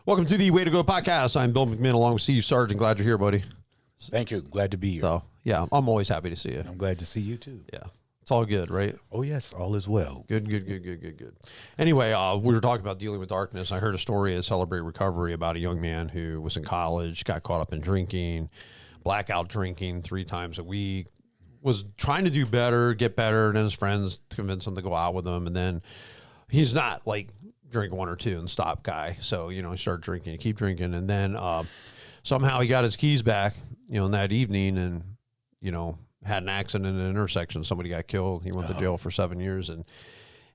Welcome to the Way to Go podcast. I'm Bill McMahon along with Steve Sargent. Glad you're here, buddy. Thank you. Glad to be here. So, yeah, I'm always happy to see you. I'm glad to see you too. Yeah. It's all good, right? Oh, yes. All is well. Good. Anyway, we were talking about dealing with darkness. I heard a story at Celebrate Recovery about a young man who was in college, got caught up in drinking, blackout drinking 3 times a week, was trying to do better, get better, and his friends convinced him to go out with him. And then he's not like drink 1 or 2 and stop guy. So, he started drinking, keep drinking. And then somehow he got his keys back, in that evening and, had an accident in an intersection. Somebody got killed. He went to jail for 7 years. And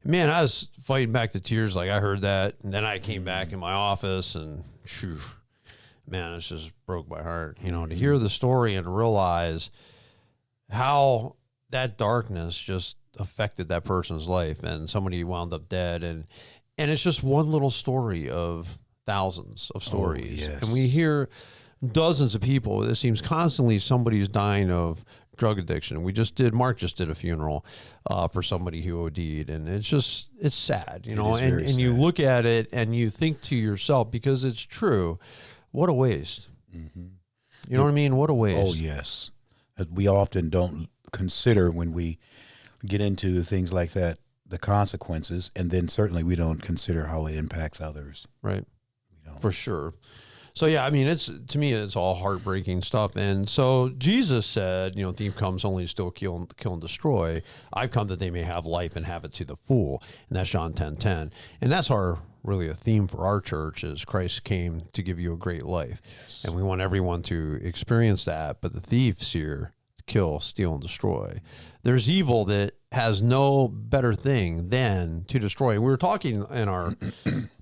man, I was fighting back the tears. Like I heard that. And then I came back in my office and shoo, man, it just broke my heart, to hear the story and realize how that darkness just affected that person's life and somebody wound up dead. And it's just one little story of thousands of stories. Oh, yes. And we hear dozens of people. It seems constantly somebody's dying of drug addiction. Mark just did a funeral for somebody who OD'd. And it's sad, and you look at it and you think to yourself, because it's true, what a waste. Mm-hmm. You know what I mean? What a waste. Oh, yes. We often don't consider when we get into things like that, the consequences, and then certainly we don't consider how it impacts others. Right. For sure. So, yeah, I mean, to me, it's all heartbreaking stuff. And so Jesus said, thief comes only to steal, kill, and destroy. I've come that they may have life and have it to the full. And that's John 10:10. And that's really a theme for our church is Christ came to give you a great life. Yes. And we want everyone to experience that. But the thief's here to kill, steal, and destroy. There's evil that has no better thing than to destroy. We were talking in our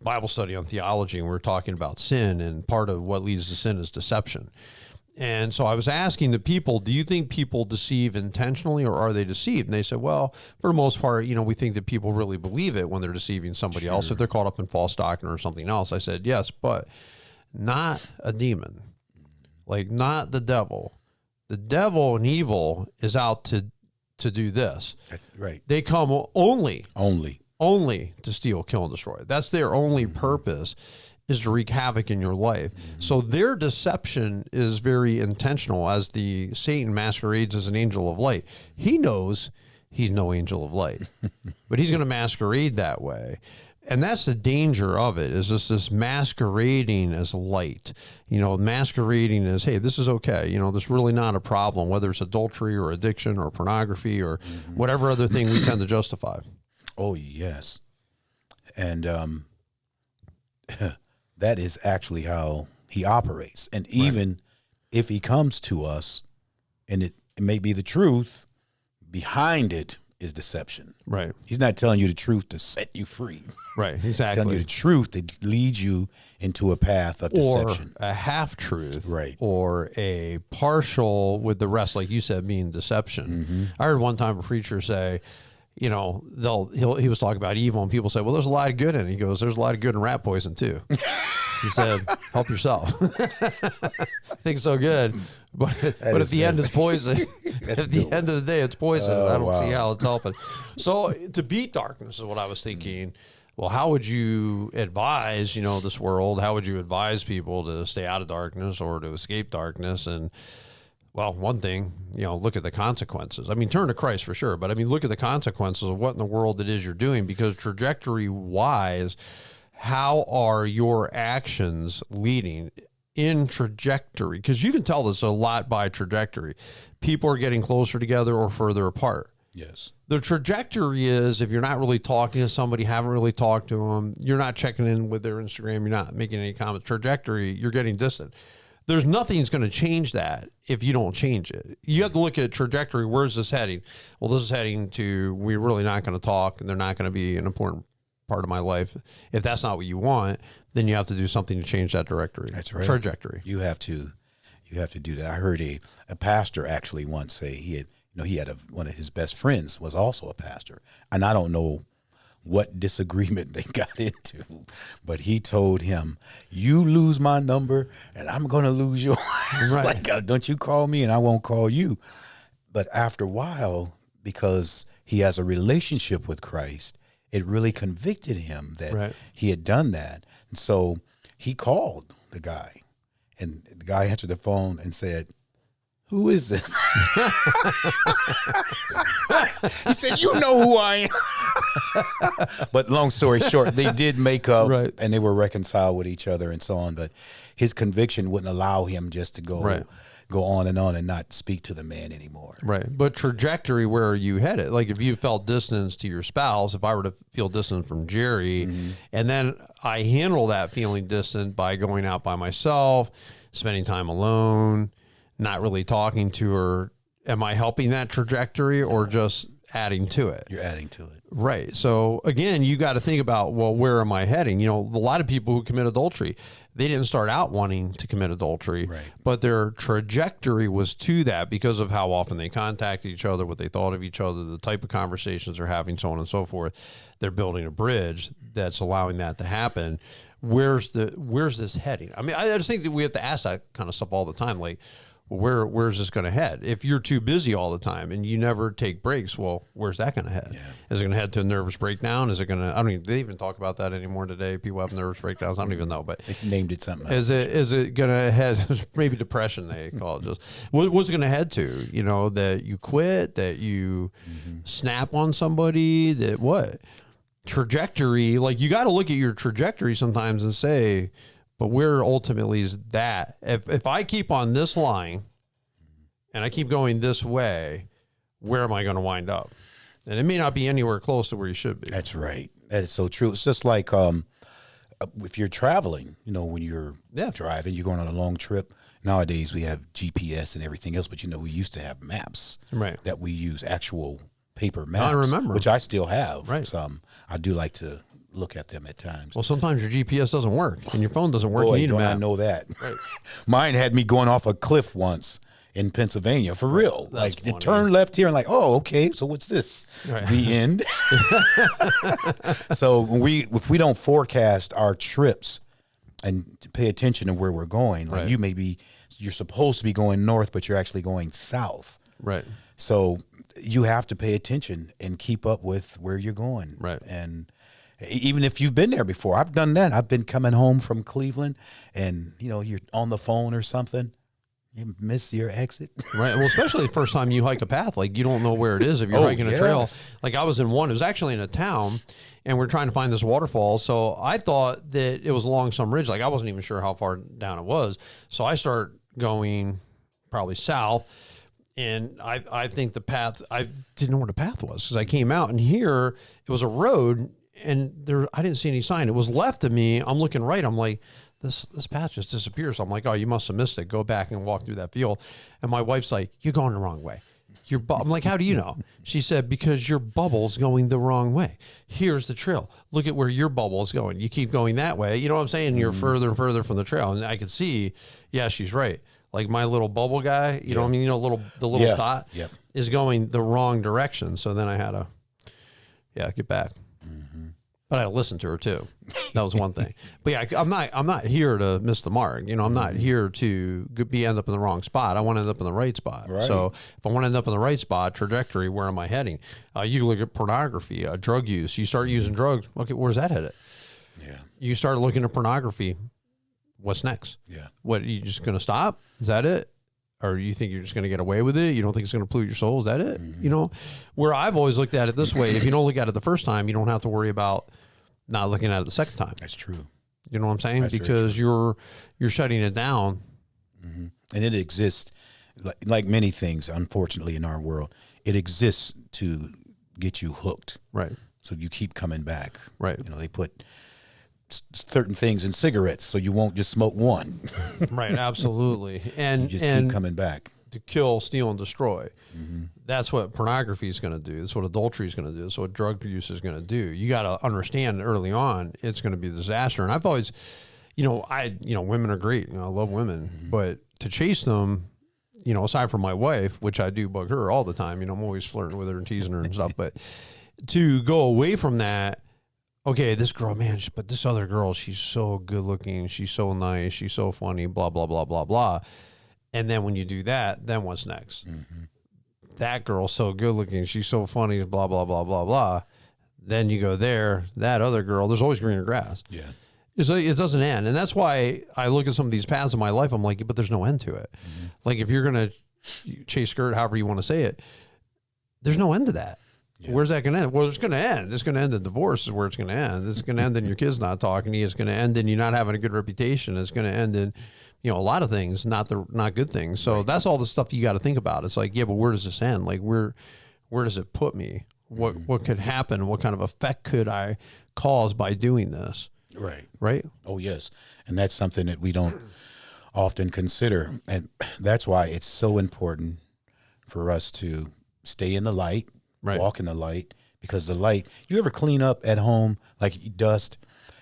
Bible study on theology, and we were talking about sin, and part of what leads to sin is deception. And so I was asking the people, do you think people deceive intentionally, or are they deceived? And they said, well, for the most part, we think that people really believe it when they're deceiving somebody else, if they're caught up in false doctrine or something else. I said, yes, but not a demon, like not the devil. The devil and evil is out to do this. Right. They come only to steal, kill, and destroy. That's their only purpose, is to wreak havoc in your life. Mm-hmm. So their deception is very intentional. As the Satan masquerades as an angel of light, he knows he's no angel of light, but he's going to masquerade that way. And that's the danger of it, is just this masquerading as light, masquerading as, hey, this is okay. This is really not a problem, whether it's adultery or addiction or pornography or whatever other thing we tend to justify. Oh, yes. And that is actually how he operates. And even if he comes to us and it may be the truth, behind it is deception. Right. He's not telling you the truth to set you free. Right, exactly. He's telling you the truth to lead you into a path of deception. Or a half-truth. Right. Or a partial with the rest, like you said, being deception. Mm-hmm. I heard one time a preacher say, he was talking about evil, and people say, well, there's a lot of good in it. He goes, there's a lot of good in rat poison too. He said, help yourself. I think so good. But at the end, it's poison. At the end of the day, it's poison. I don't see how it's helping. So to beat darkness is what I was thinking. Well, how would you advise, this world? How would you advise people to stay out of darkness or to escape darkness? And, well, one thing, look at the consequences. I mean, turn to Christ for sure. But, look at the consequences of what in the world it is you're doing, because trajectory-wise, how are your actions leading in trajectory? Because you can tell this a lot by trajectory. People are getting closer together or further apart. Yes. The trajectory is, if you're not really talking to somebody, haven't really talked to them, you're not checking in with their Instagram, you're not making any comments. Trajectory, you're getting distant. There's nothing's going to change that if you don't change it. You have to look at trajectory. Where's this heading? Well, this is heading to, we're really not going to talk, and they're not going to be an important part of my life. If that's not what you want, then you have to do something to change that directory. That's right. Trajectory. You have to do that. I heard a pastor actually once say he had one of his best friends was also a pastor, and I don't know what disagreement they got into, but he told him, you lose my number and I'm going to lose yours. Right. Like, don't you call me and I won't call you. But after a while, because he has a relationship with Christ, it really convicted him that he had done that. And so he called the guy, and the guy answered the phone and said, "Who is this?" He said, "You know who I am." But long story short, they did make up, Right. and they were reconciled with each other and so on. But his conviction wouldn't allow him just to go on and not speak to the man anymore. Right. But trajectory, where are you headed? Like if you felt distance to your spouse, if I were to feel distant from Jerry, and then I handle that feeling distant by going out by myself, spending time alone, not really talking to her, am I helping that trajectory or just adding to it? You're adding to it. Right. So again, you got to think about, well, where am I heading? You know, a lot of people who commit adultery, they didn't start out wanting to commit adultery, but their trajectory was to that because of how often they contacted each other, what they thought of each other, the type of conversations they're having, so on and so forth. They're building a bridge that's allowing that to happen. Where's this heading? I mean, I just think that we have to ask that kind of stuff all the time. Like, where's this going to head? If you're too busy all the time and you never take breaks, well, where's that going to head? Yeah. Is it going to head to a nervous breakdown? Is it going to, I don't even, they even talk about that anymore today. People have nervous breakdowns. I don't even know, but They named it something else. is it going to head, maybe depression they call it, just, what's it going to head to? You know, that you quit, that you snap on somebody, that what? Trajectory, like you got to look at your trajectory sometimes and say, but where ultimately is that? If I keep on this line and I keep going this way, where am I going to wind up? And it may not be anywhere close to where you should be. That's right. That is so true. It's just like if you're traveling, you know, when you're driving, you're going on a long trip. Nowadays we have GPS and everything else, but you know, we used to have maps that we use, actual paper maps. I remember. Which I still have. Right. Some. I do like to look at them at times. Well, sometimes your GPS doesn't work and your phone doesn't work. Boy, you need a don't I map. know that. Right. Mine had me going off a cliff once in Pennsylvania, for real. That's like funny. it turned left here and like, oh, okay, so what's this? Right. The end. So if we don't forecast our trips and pay attention to where we're going, like you're supposed to be going north, but you're actually going south. Right. So you have to pay attention and keep up with where you're going. Right. And even if you've been there before, I've done that. I've been coming home from Cleveland and, you know, you're on the phone or something. You miss your exit. Right. Well, especially the first time you hike a path, like you don't know where it is if you're hiking a trail. Like I was in one, it was actually in a town and we're trying to find this waterfall. So I thought that it was along some ridge. Like I wasn't even sure how far down it was. So I start going probably south. And I think the path, I didn't know where the path was because I came out and here it was a road and there, I didn't see any sign. It was left of me. I'm looking right. I'm like, this path just disappears. So I'm like, oh, you must have missed it. Go back and walk through that field. And my wife's like, you're going the wrong way. I'm like, how do you know? She said, because your bubble's going the wrong way. Here's the trail. Look at where your bubble is going. You keep going that way. You know what I'm saying? You're further and further from the trail. And I could see, yeah, she's right. Like my little bubble guy, you know what I mean? You know, the little dot is going the wrong direction. So then I had to, get back. But I had to listen to her too. That was one thing. But yeah, I'm not here to miss the mark. You know, I'm not here to end up in the wrong spot. I want to end up in the right spot. Right. So if I want to end up in the right spot, trajectory, where am I heading? You look at pornography, drug use. You start using drugs. Okay, where's that headed? Yeah. You start looking at pornography. What's next? Yeah. What, you just going to stop? Is that it? Or you think you're just going to get away with it? You don't think it's going to pollute your soul? Is that it? You know, where I've always looked at it this way, if you don't look at it the first time, you don't have to worry about not looking at it the second time. That's true. You know what I'm saying? That's because you're shutting it down. And it exists like many things, unfortunately, in our world. It exists to get you hooked. Right. So you keep coming back. Right. You know, they put certain things in cigarettes so you won't just smoke one. Right. Absolutely. And you just keep coming back. To kill, steal, and destroy. That's what pornography is going to do. That's what adultery is going to do. That's what drug use is going to do. You got to understand early on it's going to be a disaster. And I've always, women are great. You know, I love women, but to chase them, you know, aside from my wife, which I do bug her all the time, you know, I'm always flirting with her and teasing her and stuff, but to go away from that, okay, this girl, man, but this other girl, she's so good looking. She's so nice. She's so funny, blah, blah, blah, blah, blah. And then when you do that, then what's next? That girl's so good looking. She's so funny, blah, blah, blah, blah, blah. Then you go there, that other girl, there's always greener grass. Yeah. It's like, it doesn't end. And that's why I look at some of these paths in my life. I'm like, but there's no end to it. Like if you're going to chase skirt, however you want to say it, there's no end to that. Yeah. Where's that going to end? Well, it's going to end. It's going to end in divorce is where it's going to end. It's going to end in your kids not talking to you. It's going to end in you not having a good reputation. It's going to end in, a lot of things, not good things. So that's all the stuff you got to think about. It's like, yeah, but where does this end? Like where does it put me? What could happen? What kind of effect could I cause by doing this? Right. Right. Oh, yes. And that's something that we don't often consider. And that's why it's so important for us to stay in the light, walk in the light, because the light, you ever clean up at home, like dust?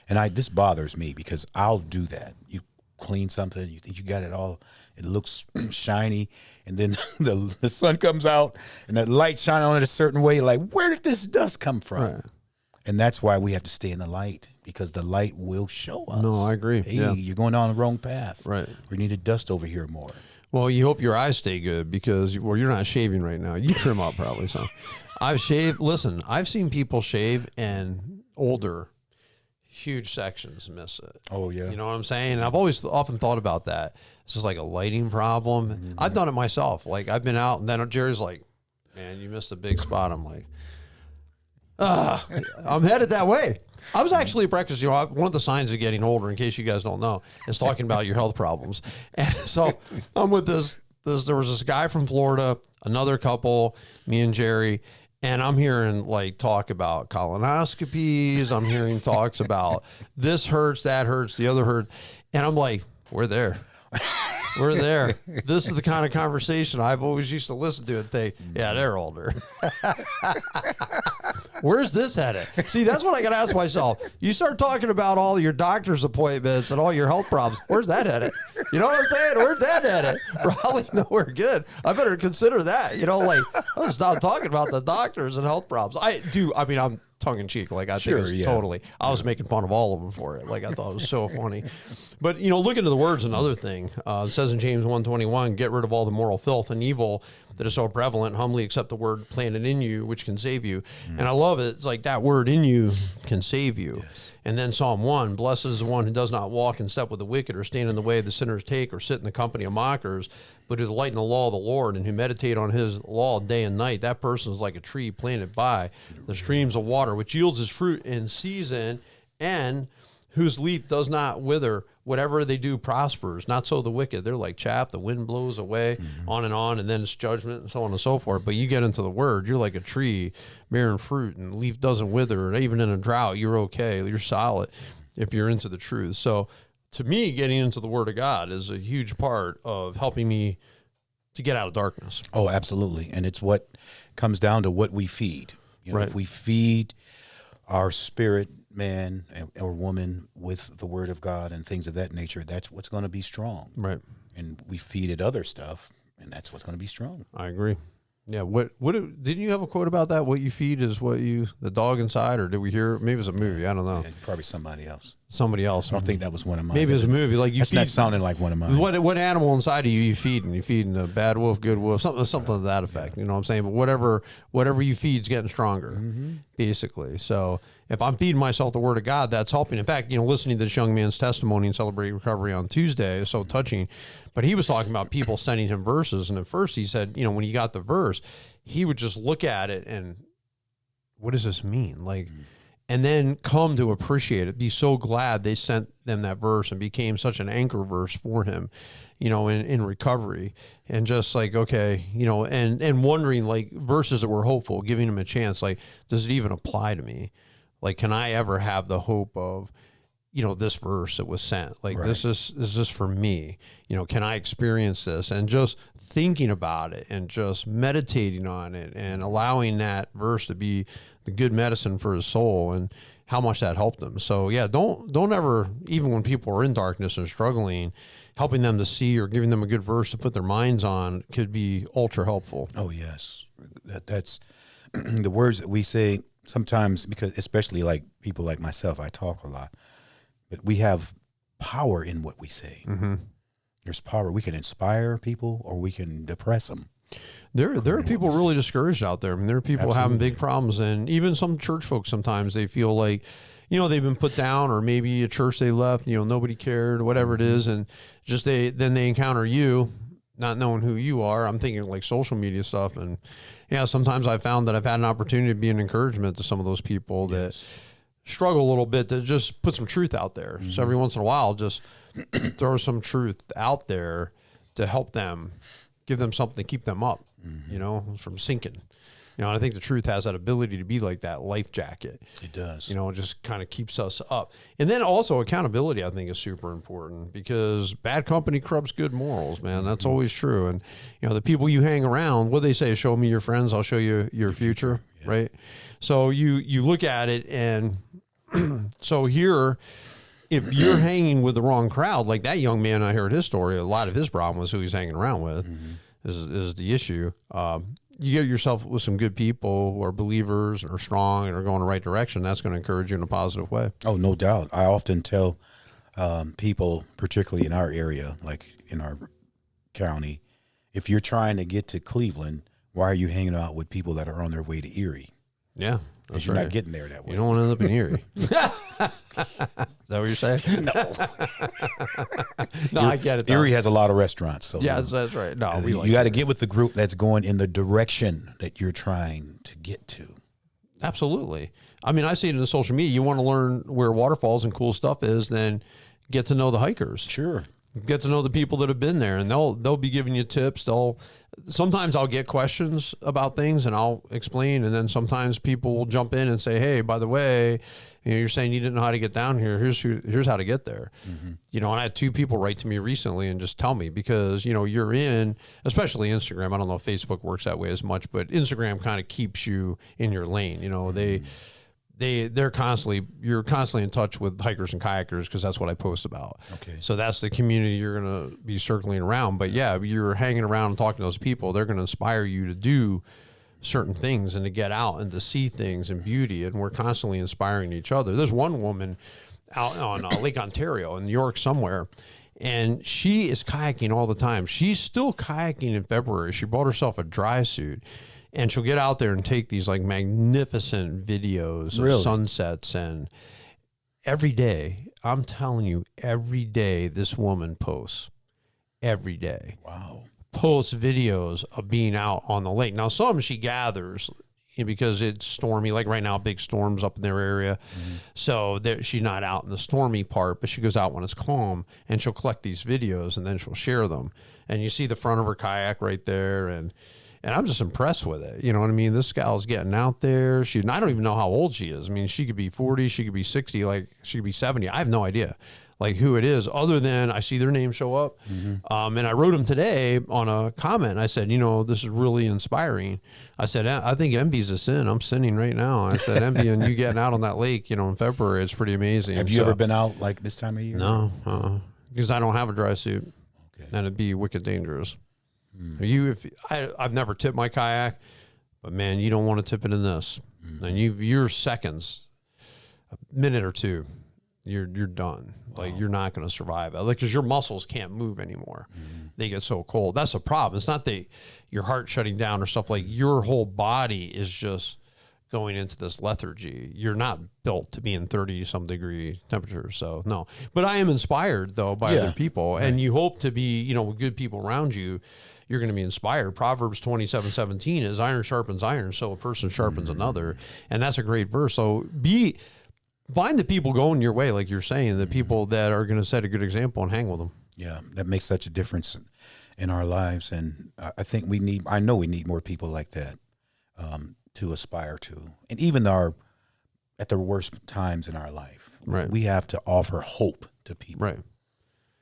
And this bothers me because I'll do that. You clean something, you think you got it all, it looks shiny, and then the sun comes out and the light shine on it a certain way, like, where did this dust come from? Right. And that's why we have to stay in the light, because the light will show us. No, I agree. Hey, you're going down the wrong path. Right. We need to dust over here more. Well, you hope your eyes stay good because, you're not shaving right now. You trim up probably. So I've shaved. Listen, I've seen people shave and older, huge sections miss it. Oh, yeah. You know what I'm saying? And I've often thought about that. It's just like a lighting problem. Mm-hmm. I've done it myself. Like I've been out and then Jerry's like, man, you missed a big spot. I'm like, I'm headed that way. I was actually at breakfast. One of the signs of getting older, in case you guys don't know, is talking about your health problems. And so I'm with this. There was this guy from Florida, another couple, me and Jerry, and I'm hearing talk about colonoscopies. I'm hearing talks about this hurts, that hurts, the other hurts, and I'm like, we're there. We're there. This is the kind of conversation I've always used to listen to and think, yeah, they're older. Where's this headed? See, that's what I got to ask myself. You start talking about all your doctor's appointments and all your health problems. Where's that headed? You know what I'm saying? Where's that headed? Probably nowhere good. I better consider that. I'll stop talking about the doctors and health problems. I'm tongue in cheek. I think it's totally, I was making fun of all of them for it. I thought it was so funny. But, look into the words, another thing. It says in James 1:21, get rid of all the moral filth and evil that is so prevalent, humbly accept the word planted in you, which can save you. And I love it. It's like that word in you can save you. Yes. And then Psalm 1, blessed is the one who does not walk in step with the wicked or stand in the way the sinners take or sit in the company of mockers, but who delight in the law of the Lord and who meditate on his law day and night. That person is like a tree planted by the streams of water, which yields his fruit in season and whose leaf does not wither. Whatever they do prospers. Not so the wicked. They're like chaff. The wind blows away, on, and then it's judgment and so on and so forth. But you get into the word, you're like a tree bearing fruit, and the leaf doesn't wither. And even in a drought, you're okay. You're solid if you're into the truth. So to me, getting into the word of God is a huge part of helping me to get out of darkness. Oh, absolutely. And it's what comes down to what we feed. If we feed our spirit, man or woman, with the word of God and things of that nature, that's what's going to be strong. Right. And we feed it other stuff, and that's what's going to be strong. I agree. Yeah. Didn't you have a quote about that? What you feed is what the dog inside, or did we hear? Maybe it was a movie. I don't know. Yeah, probably somebody else. Somebody else. I don't think that was one of mine. Maybe it was a movie. That's not sounding like one of mine. What animal inside of you feeding? You feeding a bad wolf, good wolf, something to that effect. You know what I'm saying? But whatever you feed is getting stronger, basically. So if I'm feeding myself the word of God, that's helping. In fact, listening to this young man's testimony and Celebrate Recovery on Tuesday is so touching. But he was talking about people sending him verses, and at first he said, when he got the verse, he would just look at it and, what does this mean? And then come to appreciate it, be so glad they sent them that verse and became such an anchor verse for him, in recovery. And just okay, and wondering verses that were hopeful, giving him a chance, does it even apply to me? Can I ever have the hope of, this verse that was sent? Is this for me? Can I experience this? And just thinking about it and just meditating on it and allowing that verse to be the good medicine for his soul, and how much that helped him. So yeah, don't ever, even when people are in darkness and struggling, helping them to see or giving them a good verse to put their minds on could be ultra helpful. Oh yes. That's the words that we say sometimes, because especially people like myself, I talk a lot. But we have power in what we say. Mm-hmm. There's power. We can inspire people, or we can depress them. There are people really discouraged out there. I mean, there are people having big problems, and even some church folks sometimes they feel they've been put down, or maybe a church they left, nobody cared, whatever it is. And just then they encounter you, not knowing who you are. I'm thinking like social media stuff. And yeah, sometimes I've found that I've had an opportunity to be an encouragement to some of those people that struggle a little bit, to just put some truth out there. So every once in a while, just throw some truth out there to help them, give them something to keep them up, from sinking. And I think the truth has that ability to be like that life jacket. It does. It just kind of keeps us up. And then also accountability, I think, is super important, because bad company corrupts good morals, man. That's always true. And, the people you hang around, what they say, show me your friends, I'll show you your future, right? So you look at it, and so here, if you're hanging with the wrong crowd, like that young man, I heard his story, a lot of his problem was who he's hanging around with is the issue. You get yourself with some good people who are believers and are strong and are going the right direction. That's going to encourage you in a positive way. Oh, no doubt. I often tell people, particularly in our area, like in our county, if you're trying to get to Cleveland, why are you hanging out with people that are on their way to Erie? Yeah. Because you're not getting there that way. You don't want to end up in Erie. Is that what you're saying? No. No, I get it, though. Erie has a lot of restaurants. So yeah, that's right. No, you got to get with the group that's going in the direction that you're trying to get to. Absolutely. I mean, I see it in the social media. You want to learn where waterfalls and cool stuff is, then get to know the hikers. Sure. Get to know the people that have been there, and they'll be giving you tips. Sometimes I'll get questions about things and I'll explain, and then sometimes people will jump in and say, hey, by the way, you're saying you didn't know how to get down here. Here's how to get there. And I had 2 people write to me recently and just tell me, because you're in, especially Instagram. I don't know if Facebook works that way as much, but Instagram kind of keeps you in your lane. You're constantly in touch with hikers and kayakers, because that's what I post about. Okay. So that's the community you're going to be circling around. But yeah, you're hanging around and talking to those people. They're going to inspire you to do certain things and to get out and to see things and beauty. And we're constantly inspiring each other. There's one woman out on Lake Ontario in New York somewhere, and she is kayaking all the time. She's still kayaking in February. She bought herself a dry suit. And she'll get out there and take these like magnificent videos of sunsets. And every day, I'm telling you, every day this woman posts. Every day. Wow. Posts videos of being out on the lake. Now, some she gathers because it's stormy. Like right now, big storms up in their area. So she's not out in the stormy part, but she goes out when it's calm, and she'll collect these videos and then she'll share them. And you see the front of her kayak right there, and I'm just impressed with it. You know what I mean? This gal's getting out there. And I don't even know how old she is. I mean, she could be 40, she could be 60, like she could be 70. I have no idea like who it is, other than I see their name show up. And I wrote them today on a comment. I said, this is really inspiring. I said, I think envy's a sin. I'm sinning right now. I said, envy and you getting out on that lake, in February, it's pretty amazing. Have you ever been out like this time of year? No, because I don't have a dry suit. Okay. And it'd be wicked dangerous. I've never tipped my kayak, but man, you don't want to tip it in this. And you're seconds, a minute or two, you're done. Wow. Like you're not going to survive it, because your muscles can't move anymore. They get so cold. That's the problem. It's not your heart shutting down or stuff. Like your whole body is just going into this lethargy. You're not built to be in 30-some degree temperatures. So no, but I am inspired though by other people, and you hope to be, with good people around you. You're going to be inspired. Proverbs 27:17 is iron sharpens iron, so a person sharpens another. And that's a great verse. So find the people going your way, like you're saying, the people that are going to set a good example and hang with them. Yeah, that makes such a difference in our lives. And I think I know we need more people like that to aspire to. And even at the worst times in our life, we have to offer hope to people. Right.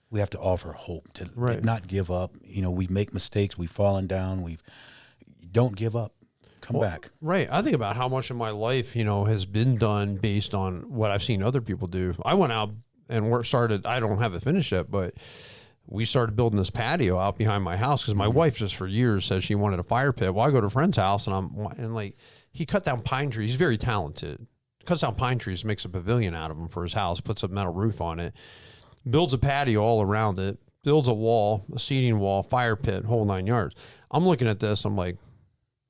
We have to offer hope to not give up. We make mistakes. We've fallen down. Don't give up. Come back. Right. I think about how much of my life, has been done based on what I've seen other people do. I went out and I don't have it finished yet, but we started building this patio out behind my house because my wife just for years said she wanted a fire pit. Well, I go to a friend's house and he cut down pine trees. He's very talented. Cuts down pine trees, makes a pavilion out of them for his house, puts a metal roof on it. Builds a patio all around it, builds a wall, a seating wall, fire pit, whole 9 yards. I'm looking at this. I'm like,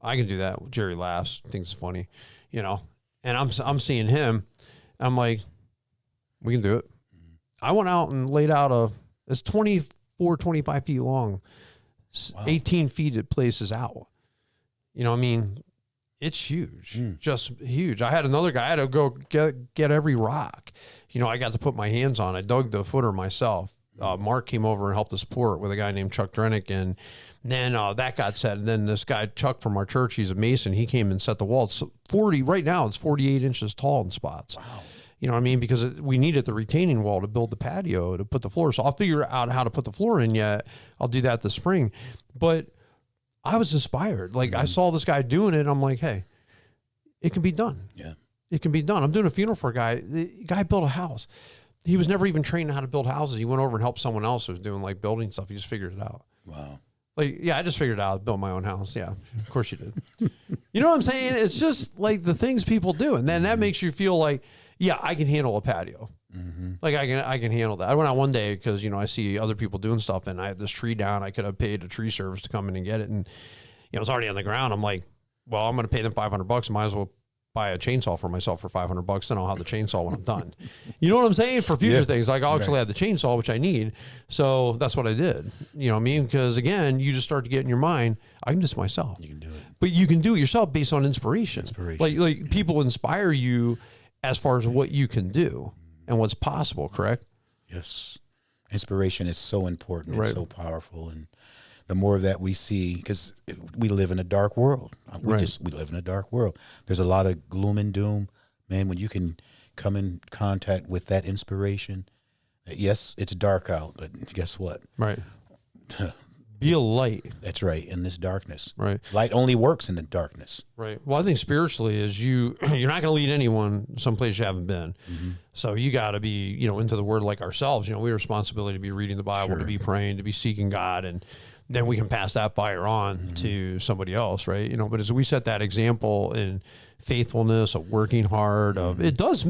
I can do that. Jerry laughs, thinks it's funny, and I'm seeing him. I'm like, We can do it. I went out and laid out it's 24, 25 feet long, 18 feet at places out. You know, I mean, it's huge, just huge. I had another guy, I had to go get every rock. You know, I got to put my hands on. I dug the footer myself. Mark came over and helped us pour it with a guy named Chuck Drenick. And then that got set. And then this guy, Chuck from our church, he's a mason. He came and set the wall. It's right now it's 48 inches tall in spots. Wow. You know what I mean? Because we needed the retaining wall to build the patio, to put the floor. So I'll figure out how to put the floor in yet. I'll do that this spring. But I was inspired. Like I saw this guy doing it. And I'm like, hey, it can be done. Yeah. It can be done. I'm doing a funeral for a guy. The guy built a house. He was never even trained on how to build houses. He went over and helped someone else who was doing like building stuff. He just figured it out. Wow. Like, yeah, I just figured it out. Built my own house. Yeah, of course you did. You know what I'm saying? It's just like the things people do. And then that makes you feel like, yeah, I can handle a patio. Like I can handle that. I went out one day because, you know, I see other people doing stuff and I had this tree down. I could have paid a tree service to come in and get it. And, you know, it's already on the ground. I'm like, well, I'm going to pay them $500. Might as well buy a chainsaw for myself for $500. Then I'll have the chainsaw when I'm done. You know what I'm saying? For future things, like I'll actually have the chainsaw, which I need. So that's what I did. You know what I mean? Because again, you just start to get in your mind, I can do this myself. You can do it. But you can do it yourself based on inspiration. Like people inspire you as far as what you can do and what's possible, correct? Yes. Inspiration is so important and so powerful. And the more of that we see, because we live in a dark world. We live in a dark world. There's a lot of gloom and doom. Man, when you can come in contact with that inspiration, yes, it's dark out, but guess what? Right. Be a light. That's right. In this darkness. Right. Light only works in the darkness. Right. Well, I think spiritually is you're not going to lead anyone someplace you haven't been. So you got to be, you know, into the word like ourselves. You know, we have a responsibility to be reading the Bible, to be praying, to be seeking God, and then we can pass that fire on to somebody else, right? You know, but as we set that example in faithfulness, of working hard, of it does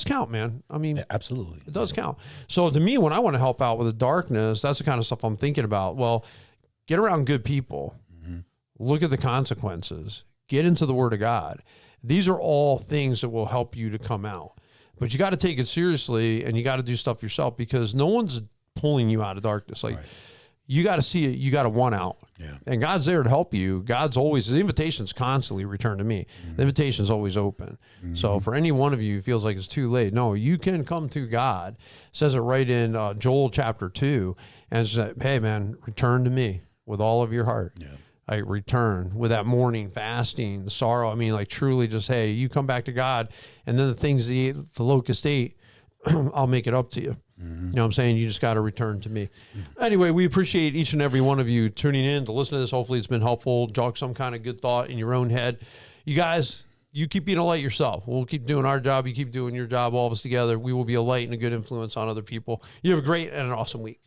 count, man. I mean, absolutely, it does count. So to me, when I want to help out with the darkness, that's the kind of stuff I'm thinking about. Well, get around good people, look at the consequences, get into the Word of God. These are all things that will help you to come out. But you got to take it seriously, and you got to do stuff yourself because no one's pulling you out of darkness. Like. You got to see it. You got to want out. Yeah. And God's there to help you. God's always, the invitation's constantly returned to me. The invitation's always open. So for any one of you who feels like it's too late, no, you can come to God. It says it right in Joel chapter 2. And it's like, hey man, return to me with all of your heart. Yeah. I return with that mourning, fasting, the sorrow. I mean, like truly just, hey, you come back to God and then the things the locust ate, I'll make it up to you. You know what I'm saying? You just got to return to me. Anyway, we appreciate each and every one of you tuning in to listen to this. Hopefully it's been helpful. Jog some kind of good thought in your own head. You guys, you keep being a light yourself. We'll keep doing our job. You keep doing your job. All of us together. We will be a light and a good influence on other people. You have a great and an awesome week.